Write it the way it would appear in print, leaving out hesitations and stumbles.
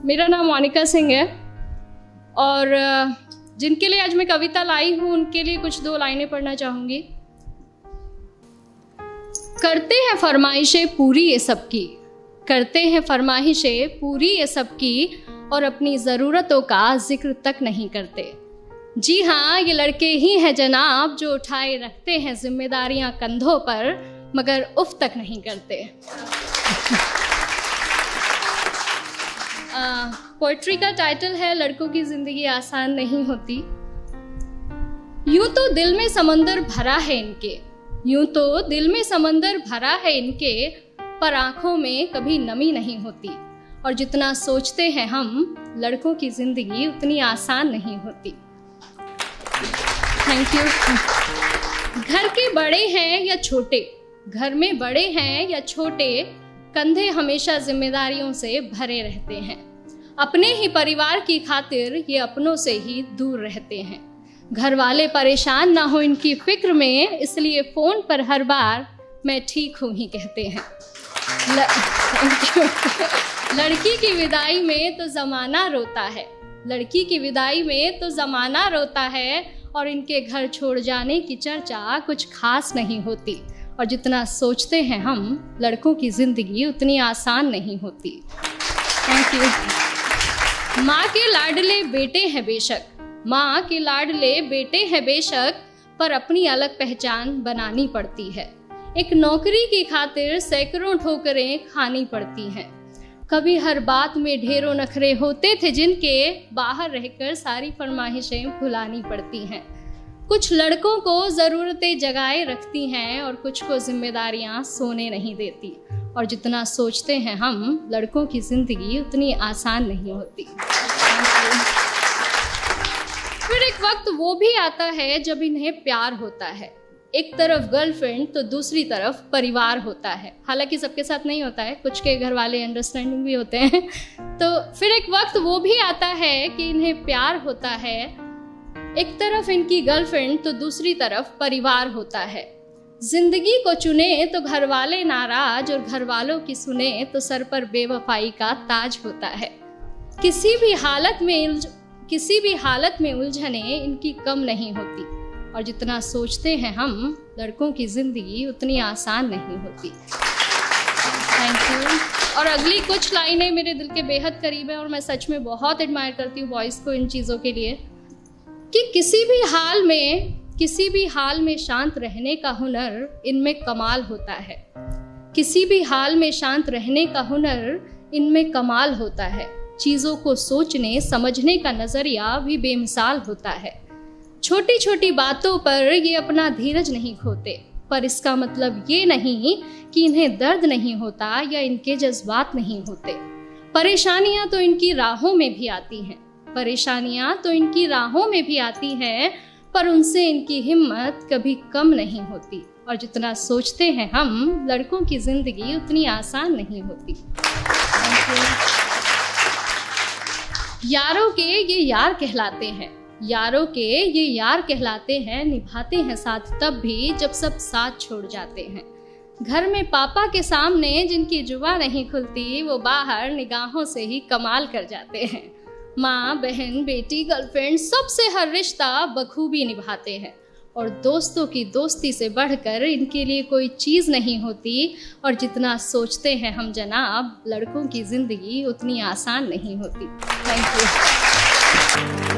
मेरा नाम मोनिका सिंह है और जिनके लिए आज मैं कविता लाई हूँ उनके लिए कुछ 2 लाइनें पढ़ना चाहूँगी। करते हैं फरमाइशें पूरी ये सबकी, करते हैं फरमाइशें पूरी ये सबकी, और अपनी ज़रूरतों का जिक्र तक नहीं करते। जी हाँ, ये लड़के ही हैं जनाब जो उठाए रखते हैं जिम्मेदारियां कंधों पर, मगर उफ तक नहीं करते। पोइट्री का टाइटल है लड़कों की ज़िंदगी आसान नहीं होती। यूं तो दिल में समंदर भरा है इनके, यूं तो दिल में समंदर भरा है इनके, पर आंखों में कभी नमी नहीं होती। और जितना सोचते हैं हम, लड़कों की ज़िंदगी उतनी आसान नहीं होती। Thank you. घर के बड़े हैं या छोटे, घर में बड़े हैं या छोटे, कंधे हमेशा जिम्मेदारियों से भरे रहते हैं। अपने ही परिवार की खातिर ये अपनों से ही दूर रहते हैं। घर वाले परेशान ना हो इनकी फिक्र में, इसलिए फ़ोन पर हर बार मैं ठीक हूँ ही कहते हैं। लड़की की विदाई में तो ज़माना रोता है, लड़की की विदाई में तो ज़माना रोता है, और इनके घर छोड़ जाने की चर्चा कुछ खास नहीं होती। और जितना सोचते हैं हम, लड़कों की ज़िंदगी उतनी आसान नहीं होती। Thank you. माँ के लाडले बेटे हैं बेशक, माँ के लाडले बेटे हैं बेशक, पर अपनी अलग पहचान बनानी पड़ती है। एक नौकरी की खातिर सैकड़ों ठोकरें खानी पड़ती हैं। कभी हर बात में ढेरों नखरे होते थे जिनके, बाहर रहकर सारी फरमाइशें भुलानी पड़ती हैं। कुछ लड़कों को ज़रूरतें जगाए रखती हैं और कुछ को जिम्मेदारियां सोने नहीं देती। और जितना सोचते हैं हम, लड़कों की ज़िंदगी उतनी आसान नहीं होती। फिर एक वक्त वो भी आता है जब इन्हें प्यार होता है। एक तरफ गर्लफ्रेंड तो दूसरी तरफ परिवार होता है। हालांकि सबके साथ नहीं होता है, कुछ के घर वाले अंडरस्टैंडिंग भी होते हैं। तो फिर एक वक्त वो भी आता है कि इन्हें प्यार होता है। एक तरफ इनकी गर्लफ्रेंड तो दूसरी तरफ परिवार होता है। जिंदगी को चुने तो घर वाले नाराज, और घर वालों की सुने तो सर पर बेवफाई का ताज होता है। किसी भी हालत में उलझने इनकी कम नहीं होती। और जितना सोचते हैं हम, लड़कों की ज़िंदगी उतनी आसान नहीं होती। Thank you. और अगली कुछ लाइनें मेरे दिल के बेहद करीब है और मैं सच में बहुत एडमायर करती हूँ बॉयज़ को इन चीज़ों के लिए, कि किसी भी हाल में शांत रहने का हुनर इनमें कमाल होता है। किसी भी हाल में शांत रहने का हुनर इनमें कमाल होता है। चीज़ों को सोचने समझने का नज़रिया भी बेमिसाल होता है। छोटी छोटी बातों पर ये अपना धीरज नहीं खोते, पर इसका मतलब ये नहीं कि इन्हें दर्द नहीं होता या इनके जज्बात नहीं होते। परेशानियां तो इनकी राहों में भी आती हैं, परेशानियां तो इनकी राहों में भी आती हैं, पर उनसे इनकी हिम्मत कभी कम नहीं होती। और जितना सोचते हैं हम, लड़कों की ज़िंदगी उतनी आसान नहीं होती। यारों के ये यार कहलाते हैं, यारों के ये यार कहलाते हैं, निभाते हैं साथ तब भी जब सब साथ छोड़ जाते हैं। घर में पापा के सामने जिनकी जुबान नहीं खुलती, वो बाहर निगाहों से ही कमाल कर जाते हैं। माँ, बहन, बेटी, गर्लफ्रेंड, सबसे हर रिश्ता बखूबी निभाते हैं। और दोस्तों की दोस्ती से बढ़कर इनके लिए कोई चीज़ नहीं होती। और जितना सोचते हैं हम जनाब, लड़कों की ज़िंदगी उतनी आसान नहीं होती। Thank you.